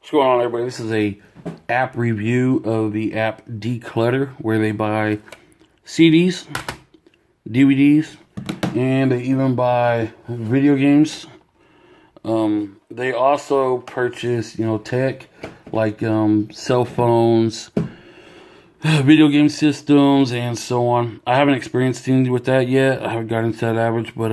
What's going on, everybody? This is a app review of the app Decluttr, where they buy CDs, DVDs, and they even buy video games. They also purchase, tech like cell phones, video game systems, and so on. I haven't experienced anything with that yet. I haven't gotten into that average, but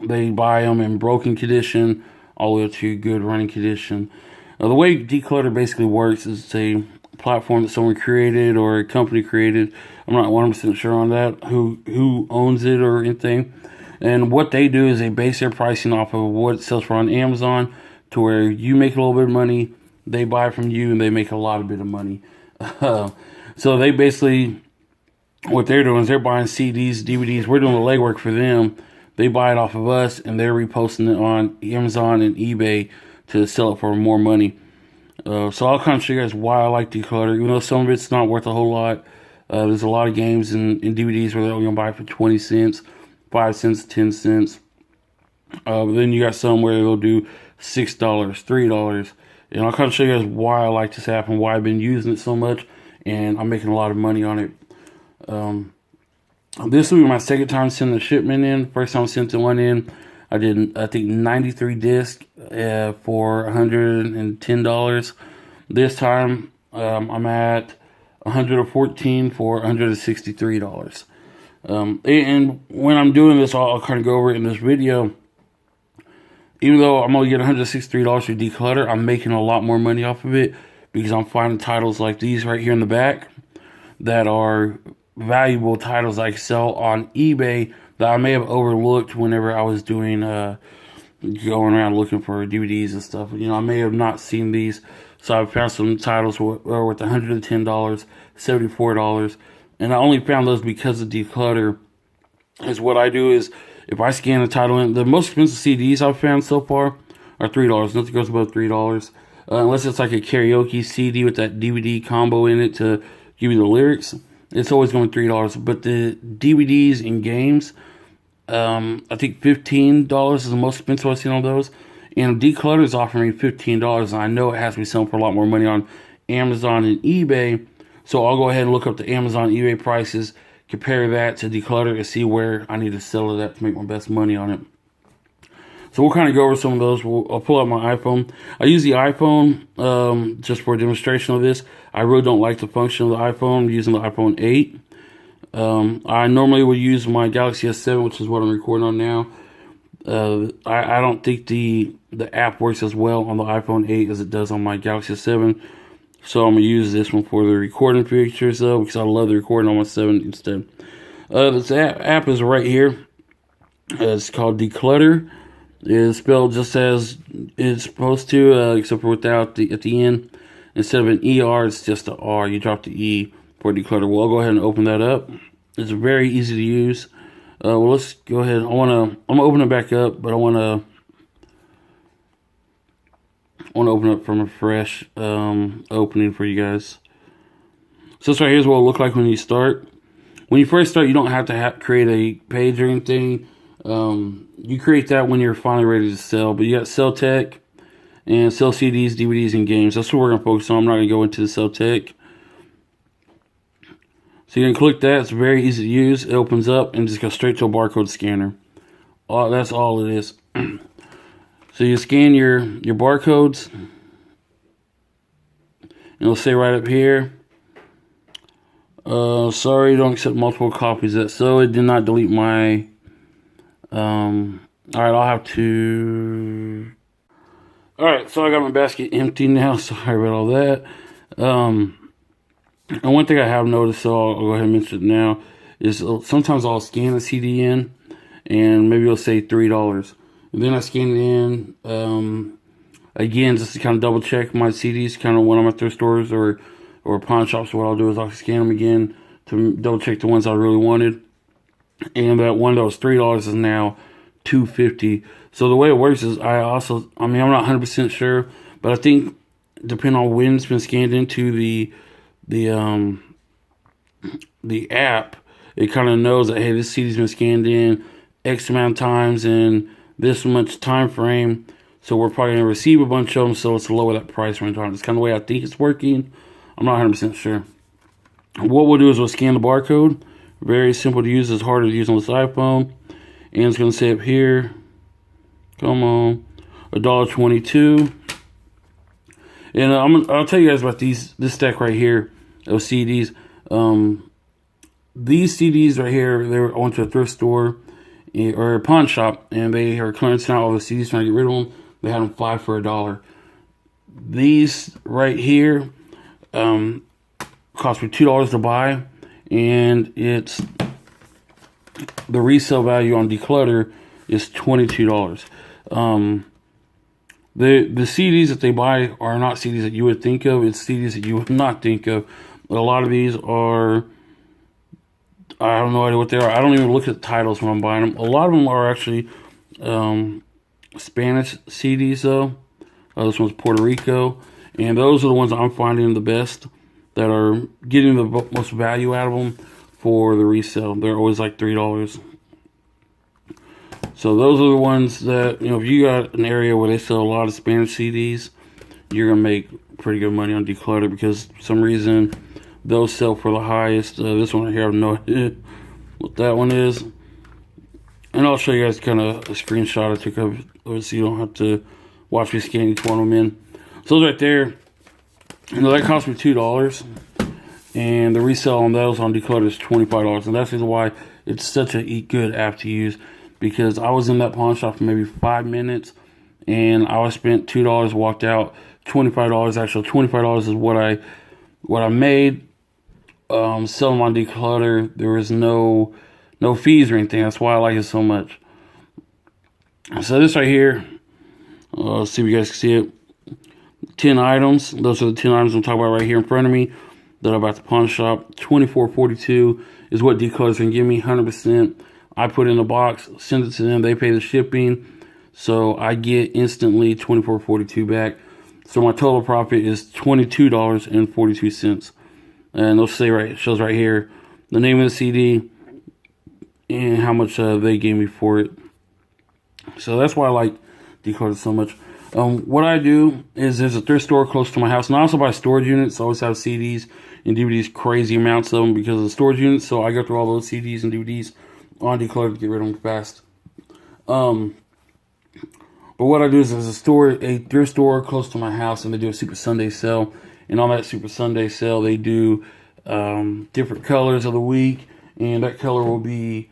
they buy them in broken condition all the way to good running condition. The way Decluttr basically works is it's a platform that someone created or a company created. I'm not 100% sure on that, who owns it or anything. And what they do is they base their pricing off of what it sells for on Amazon, to where you make a little bit of money, they buy from you, and they make a lot of bit of money. So they basically, what they're doing is they're buying CDs, DVDs. We're doing the legwork for them. They buy it off of us, and they're reposting it on Amazon and eBay to sell it for more money. So I'll kind of show you guys why I like Decluttr. Even though some of it's not worth a whole lot, there's a lot of games and DVDs where they're only going to buy it for 20 cents, 5 cents, 10 cents. But then you got some where they'll do $6, $3. And I'll kind of show you guys why I like this app and why I've been using it so much. And I'm making a lot of money on it. This will be my second time sending the shipment in. First time I sent the one in, I did, I think, 93 discs for $110. This time, I'm at 114 for $163. And when I'm doing this, I'll kind of go over it in this video. Even though I'm only getting $163 for Decluttr, I'm making a lot more money off of it because I'm finding titles like these right here in the back that are valuable titles I sell on eBay that I may have overlooked whenever I was doing going around looking for DVDs and stuff. I may have not seen these, so I found some titles worth $110, $74, and I only found those because of Decluttr. Is what I do is, if I scan a title in, the most expensive CDs I've found so far are $3. Nothing goes above $3, unless it's like a karaoke CD with that DVD combo in it to give you the lyrics. It's always going $3. But the DVDs and games, I think $15 is the most expensive I've seen on those. And Decluttr is offering me $15, and I know it has to be selling for a lot more money on Amazon and eBay. So I'll go ahead and look up the Amazon and eBay prices, compare that to Decluttr, and see where I need to sell it at to make my best money on it. So we'll kind of go over some of those. I'll pull out my iPhone. I use the iPhone just for a demonstration of this. I really don't like the function of the iPhone. I'm using the iPhone 8. I normally would use my Galaxy S7, which is what I'm recording on now. I don't think the app works as well on the iPhone 8 as it does on my Galaxy S7. So I'm going to use this one for the recording features, though, because I love the recording on my 7 instead. This app is right here. It's called Decluttr. It's spelled just as it's supposed to, except for without the at the end. Instead of an ER, it's just an R. You drop the E for Decluttr. Well, I'll go ahead and open that up. It's very easy to use. Well, let's go ahead. I'm gonna open it back up, but I wanna open it up from a fresh opening for you guys. So this right here is what it'll look like when you start. When you first start, you don't have to create a page or anything. You create that when you're finally ready to sell. But you got sell tech and sell CDs, DVDs, and games. That's what we're gonna focus on. I'm not gonna go into the sell tech. So you're gonna click that. It's very easy to use. It opens up and just goes straight to a barcode scanner. That's all it is. So you scan your barcodes, and it'll say right up here, sorry, don't accept multiple copies of that. So it did not delete my, alright, I'll have to, alright, so I got my basket empty now, sorry about all that. And one thing I have noticed, so I'll go ahead and mention it now, is sometimes I'll scan a CD in, and maybe it'll say $3. And then I scan it in, again, just to kind of double check my CDs, kind of when I'm at thrift stores or pawn shops. So what I'll do is I'll scan them again to double check the ones I really wanted. And that one that was $3 is now $2.50. So the way it works is I'm not 100% sure, but I think depending on when it's been scanned into the app, it kind of knows that, hey, this CD's been scanned in X amount of times and this much time frame. So we're probably going to receive a bunch of them, so it's lower that price range on it. It's kind of the way I think it's working. I'm not 100% sure. What we'll do is we'll scan the barcode. Very simple to use. It's harder to use on this iPhone. And it's going to say up here, come on, $1.22. And I'll tell you guys about this stack right here of CDs. These CDs right here, I went to a thrift store or a pawn shop, and they are clearancing out all the CDs, trying to get rid of them. They had them 5 for $1. These right here cost me $2 to buy, and it's the resale value on Decluttr is $22. The CDs that they buy are not CDs that you would think of. It's CDs that you would not think of. A lot of these are, I don't know what they are. I don't even look at the titles when I'm buying them. A lot of them are actually Spanish CDs, though. This one's Puerto Rico. And those are the ones I'm finding the best, that are getting the most value out of them for the resale. They're always like $3. So those are the ones that, if you got an area where they sell a lot of Spanish CDs, you're going to make pretty good money on Decluttr, because for some reason those sell for the highest. This one right here, I have no idea what that one is. And I'll show you guys kind of a screenshot I took of it, so you don't have to watch me scan each one of them in. So those right there, that cost me $2. And the resale on those on Decluttr is $25. And that's the reason why it's such a good app to use, because I was in that pawn shop for maybe 5 minutes, and I spent $2, walked out $25. Actually, $25 is what I made selling on Decluttr. There was no fees or anything. That's why I like it so much. So this right here, let's see if you guys can see it. 10 items. Those are the 10 items I'm talking about right here in front of me that I bought at the pawn shop. $24.42 is what Decluttr's gonna give me, 100%. I put it in a box, send it to them. They pay the shipping, so I get instantly $24.42 back. So my total profit is $22.42. And it shows right here the name of the CD and how much they gave me for it. So that's why I like Decluttr so much. What I do is, there's a thrift store close to my house, and I also buy storage units. I always have CDs and DVDs, crazy amounts of them because of the storage units. So I go through all those CDs and DVDs on Decluttr to get rid of them fast. But what I do is, there's a thrift store close to my house, and they do a Super Sunday sale. And on that Super Sunday sale, they do different colors of the week, and that color will be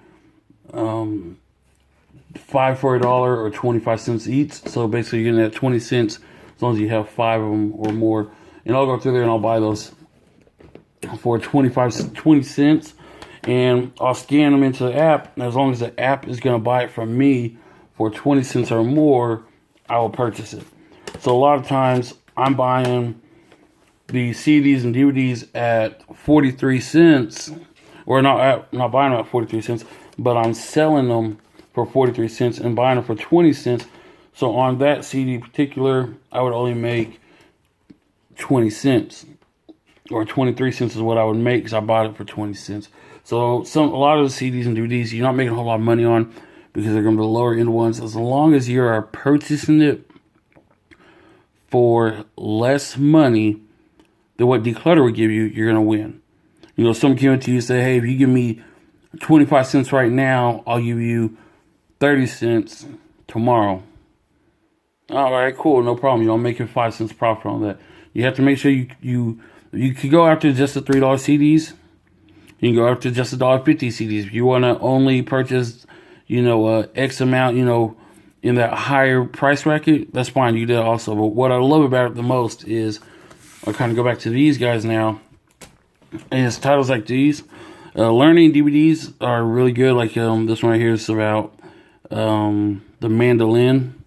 5 for $1 or 25 cents each. So basically, you're getting that 20 cents as long as you have 5 of them or more. And I'll go through there and I'll buy those for 20 cents, and I'll scan them into the app. And as long as the app is going to buy it from me for 20 cents or more, I will purchase it. So a lot of times I'm buying the CDs and DVDs at 43 cents, or not buying them at 43 cents, but I'm selling them for 43 cents and buying them for 20 cents. So on that CD in particular, I would only make 20 cents, or 23 cents is what I would make, because I bought it for 20 cents. So a lot of the CDs and DVDs, you're not making a whole lot of money on, because they're going to be the lower end ones. As long as you are purchasing it for less money than what Decluttr would give you, you're going to win. Some give it to you and say, hey, if you give me 25 cents right now, I'll give you 30 cents tomorrow. All right, cool, no problem. I'm making 5 cents profit on that. You have to make sure you can go after just the $3 CDs. You can go after just the $1.50 CDs. If you want to only purchase, X amount, in that higher price bracket, that's fine. You do that also. But what I love about it the most is, I'll kind of go back to these guys now, is titles like these. Learning DVDs are really good. Like this one right here is about the mandolin.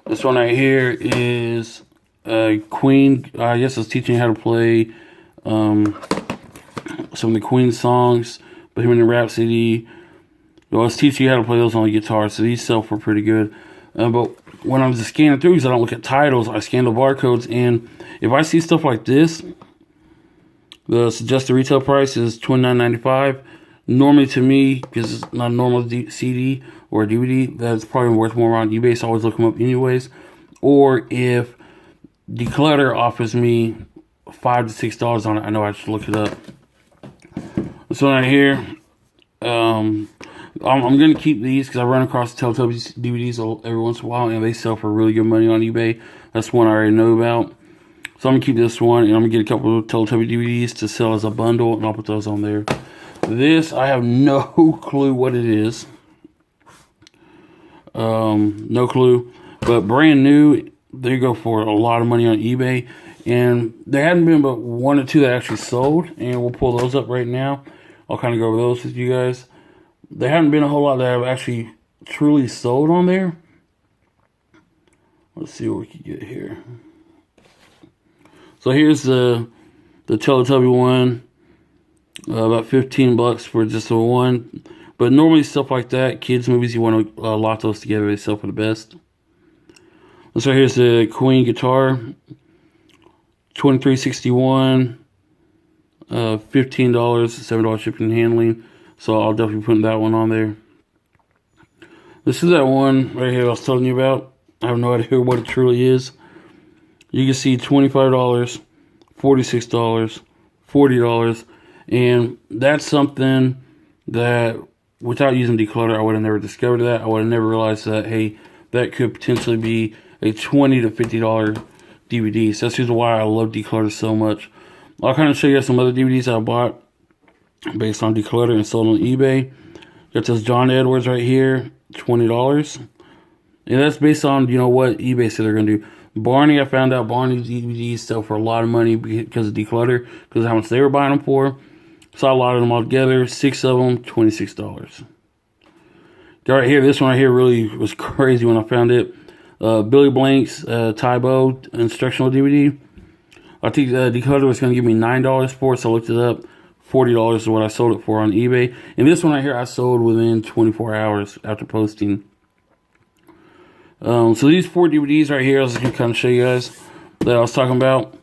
This one right here is Queen. I guess it's teaching you how to play some of the Queen songs, Bohemian Rhapsody. Well, it's teaching you how to play those on the guitar. So these sell for pretty good. But when I'm just scanning through these, I don't look at titles. I scan the barcodes, and if I see stuff like this, the suggested retail price is $29.95. Normally, to me, because it's not a normal CD or a DVD, that's probably worth more on eBay, so I always look them up anyways. Or if Decluttr offers me $5 to $6 on it, I know I should look it up. This one right here, I'm going to keep these because I run across Teletubbies DVDs every once in a while, and they sell for really good money on eBay. That's one I already know about. So I'm going to keep this one, and I'm going to get a couple of Teletubby DVDs to sell as a bundle, and I'll put those on there. This, I have no clue what it is. No clue. But brand new, they go for a lot of money on eBay. And there hadn't been but one or two that actually sold, and we'll pull those up right now. I'll kind of go over those with you guys. There haven't been a whole lot that have actually truly sold on there. Let's see what we can get here. So here's the Teletubby one. About $15 for just the one. But normally stuff like that, kids movies, you want to lock those together, they sell for the best. So here's the Queen guitar. $23.61. $15, $7 shipping and handling. So I'll definitely put that one on there. This is that one right here I was telling you about. I have no idea what it truly is. You can see $25, $46, $40, and that's something that without using Decluttr, I would have never discovered that. I would have never realized that, hey, that could potentially be a $20 to $50 DVD. So that's just why I love Decluttr so much. I'll kind of show you guys some other DVDs I bought based on Decluttr and sold on eBay. Got this John Edwards right here, $20. And that's based on, you know, what eBay said they're going to do. Barney, I found out Barney's DVDs sell for a lot of money because of Decluttr, because of how much they were buying them for. So I allotted them all together, 6 of them, $26. Right here, this one right here really was crazy when I found it. Billy Blank's Tybo instructional DVD. I think Decluttr was going to give me $9 for it, so I looked it up. $40 is what I sold it for on eBay. And this one right here I sold within 24 hours after posting. So these 4 DVDs right here, I was going to kind of show you guys that I was talking about.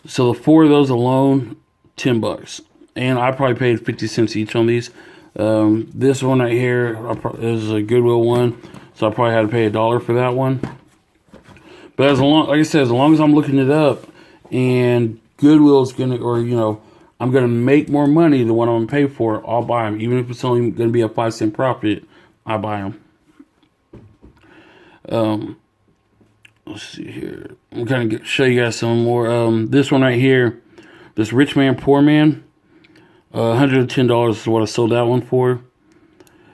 So the 4 of those alone, $10. And I probably paid 50 cents each on these. This one right here is a Goodwill one, so I probably had to pay $1 for that one. But like I said, as long as I'm looking it up, and Goodwill's gonna, or you know, I'm gonna make more money than what I'm gonna pay for, I'll buy them. Even if it's only gonna be a 5-cent profit, I buy them. Let's see here. I'm gonna show you guys some more. This one right here, this Rich Man Poor Man. $110 is what I sold that one for.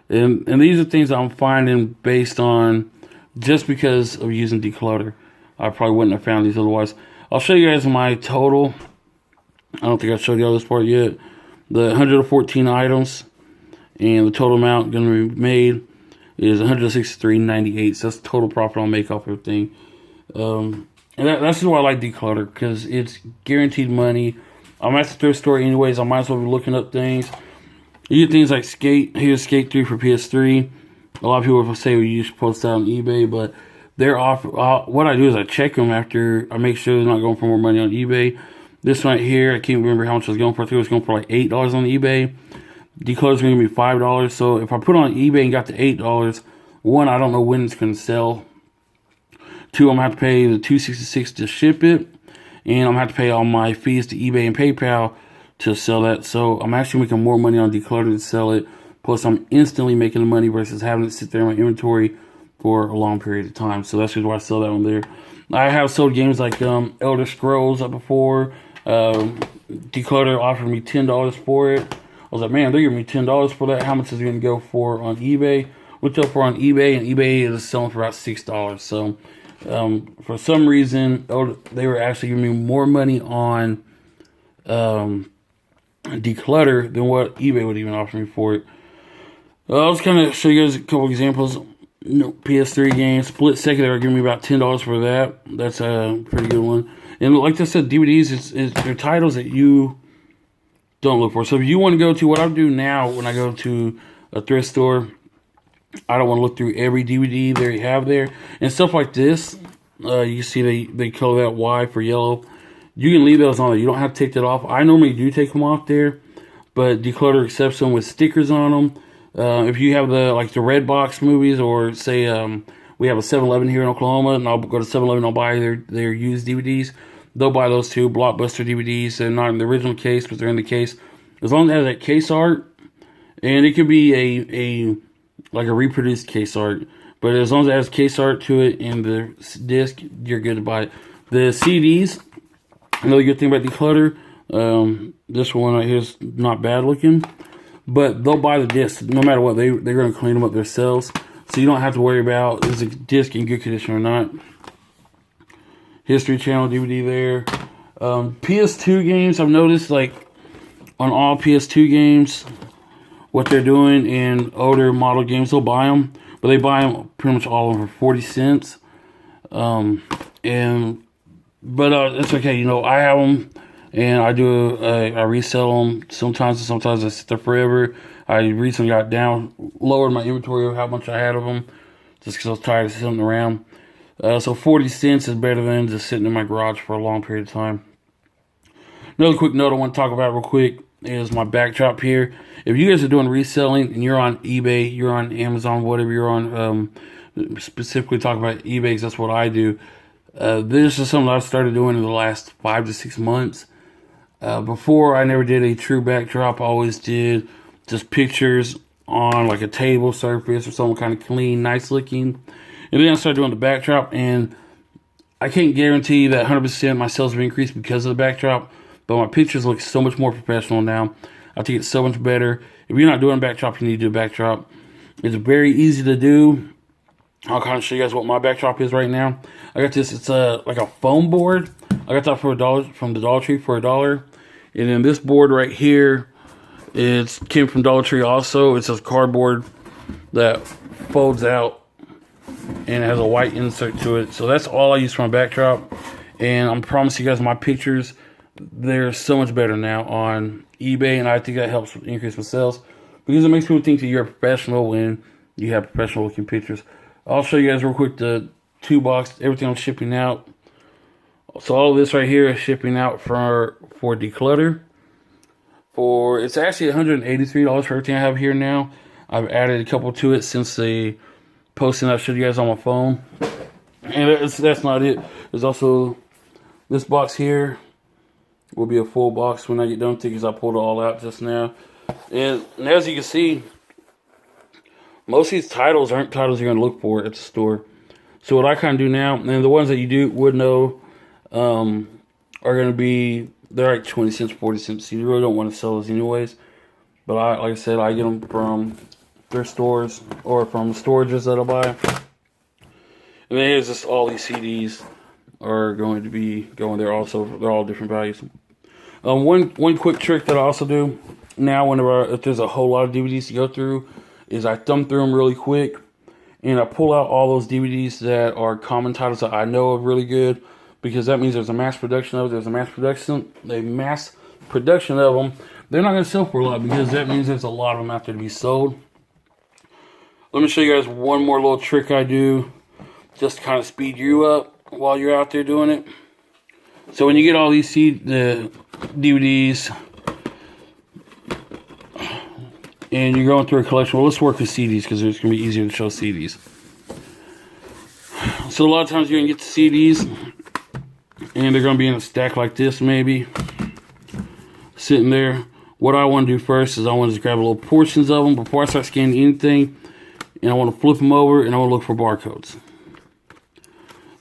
And these are things I'm finding based on just because of using Decluttr. I probably wouldn't have found these otherwise. I'll show you guys my total. I don't think I showed you all this part yet. The 114 items and the total amount going to be made is $163.98. So that's the total profit I'll make off everything. And that's just why I like Decluttr, because it's guaranteed money. I'm at the thrift store anyways. I might as well be looking up things. You get things like Skate. Here's Skate 3 for PS3. A lot of people will say, well, you should post that on eBay, but they're off. What I do is I check them after I make sure they're not going for more money on eBay. This one right here, I can't remember how much I was going for. I think it was going for like $8 on eBay. Decluttr's going to be $5. So if I put it on eBay and got the $8, one, I don't know when it's going to sell. Two, I'm going to have to pay the $266 to ship it. And I'm going to have to pay all my fees to eBay and PayPal to sell that. So I'm actually making more money on Decluttr to sell it. Plus, I'm instantly making the money versus having it sit there in my inventory for a long period of time. So that's just why I sell that one there. I have sold games like Elder Scrolls up before. Decluttr offered me $10 for it. I was like, man, they're giving me $10 for that. How much is it going to go for on eBay? Looked up for on eBay, and eBay is selling for about $6. So for some reason, they were actually giving me more money on Decluttr than what eBay would even offer me for it. I'll just kind of show you guys a couple examples. PS3 games, Split Second, they were giving me about $10 for that. That's a pretty good one. And like I said, DVDs, they're titles that you don't look for. So if you want to go to, what I do now when I go to a thrift store, I don't want to look through every DVD they have there. And stuff like this, you see they color that Y for yellow. You can leave those on there. You don't have to take that off. I normally do take them off there. but Decluttr accepts them with stickers on them. If you have the Red Box movies, or say we have a 7-Eleven here in Oklahoma, and I'll go to 7-Eleven and I'll buy their used DVDs. They'll buy those too, Blockbuster DVDs. They're not in the original case, but they're in the case. As long as it has that case art, and it could be a reproduced case art, but as long as it has case art to it and the disc, you're good to buy it. The CDs, another good thing about Decluttr, this one right here is not bad looking, but they'll buy the disc no matter what. They're going to clean them up themselves, so you don't have to worry about is the disc in good condition or not. History Channel DVD there. PS2 games, I've noticed, like on all PS2 games, what they're doing in older model games, they'll buy them, but they buy them pretty much all of them for 40 cents. But it's okay, you know, I have them, and I resell them sometimes, and sometimes I sit there forever. I recently lowered my inventory of how much I had of them, just because I was tired of sitting around. So 40 cents is better than just sitting in my garage for a long period of time. Another quick note I want to talk about real quick is my backdrop here. If you guys are doing reselling and you're on eBay, you're on Amazon, whatever you're on, specifically talking about eBay, because that's what I do. This is something I've started doing in the last 5 to 6 months. Before, I never did a true backdrop. I always did just pictures on like a table surface or something kind of clean, nice looking. And then I started doing the backdrop, and I can't guarantee that 100% my sales have increased because of the backdrop, but my pictures look so much more professional now. I think it's so much better. If you're not doing a backdrop, you need to do a backdrop. It's very easy to do. I'll kind of show you guys what my backdrop is right now. I got this. It's like a foam board. I got that for $1 from the Dollar Tree for $1. And then this board right here, it came from Dollar Tree also. It's a cardboard that folds out and it has a white insert to it. So that's all I use for my backdrop. And I'm promising you guys my pictures, they're so much better now on eBay, and I think that helps increase my sales because it makes people think that you're a professional when you have professional looking pictures. I'll show you guys real quick the 2-box, everything I'm shipping out. So all of this right here is shipping out for Decluttr. It's actually $183 for everything I have here now. I've added a couple to it since the posting I showed you guys on my phone. And that's not it. There's also this box here. Will be a full box when I get done because I pulled it all out just now. And as you can see, most of these titles aren't titles you're going to look for at the store. So what I kind of do now, and the ones that you would know are going to be, they're like 20 cents, 40 cents. So you really don't want to sell those anyways. But like I said, I get them from their stores or from storages that I buy. And then here's just all these CDs are going to be going there also. They're all different values. One quick trick that I also do now, if there's a whole lot of DVDs to go through, is I thumb through them really quick, and I pull out all those DVDs that are common titles that I know are really good, because that means there's a mass production of them. There's a mass production of them. They're not going to sell for a lot because that means there's a lot of them out there to be sold. Let me show you guys one more little trick I do, just to kind of speed you up while you're out there doing it. So when you get all these the DVDs and you're going through a collection, well, let's work with CDs because it's going to be easier to show CDs. So a lot of times you're going to get the CDs and they're going to be in a stack like this, maybe sitting there. What I want to do first is I want to just grab little portions of them before I start scanning anything, and I want to flip them over and I want to look for barcodes.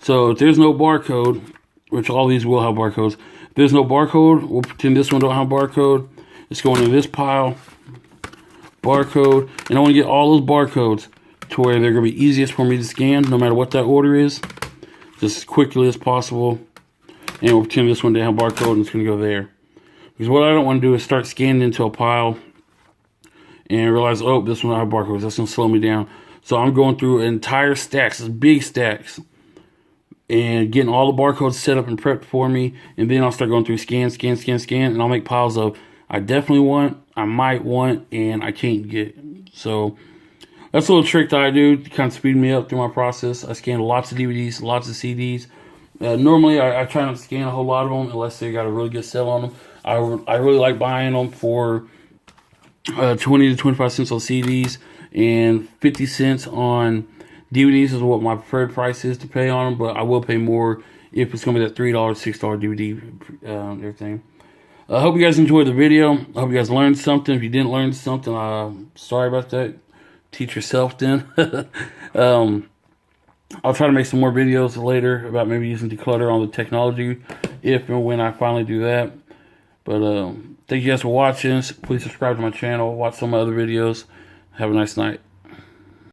So if there's no barcode, which all these will have barcodes, if there's no barcode, we'll pretend this one don't have barcode. It's going in this pile, barcode, and I want to get all those barcodes to where they're going to be easiest for me to scan, no matter what that order is, just as quickly as possible. And we'll pretend this one didn't have barcode and it's going to go there. Because what I don't want to do is start scanning into a pile and realize, oh, this one I have barcodes. That's going to slow me down. So I'm going through entire stacks, big stacks, and getting all the barcodes set up and prepped for me. And then I'll start going through scan, and I'll make piles of I definitely want, I might want, and I can't get. So that's a little trick that I do to kind of speed me up through my process. I scan lots of DVDs, lots of CDs. Normally, I try not to scan a whole lot of them unless they got a really good sale on them. I really like buying them for 20 to 25 cents on CDs, and 50 cents on DVDs is what my preferred price is to pay on them, but I will pay more if it's going to be that $3, $6 DVD, everything. I hope you guys enjoyed the video. I hope you guys learned something. If you didn't learn something, sorry about that. Teach yourself then. I'll try to make some more videos later about maybe using Decluttr on the technology if and when I finally do that. But thank you guys for watching. Please subscribe to my channel. Watch some other videos. Have a nice night.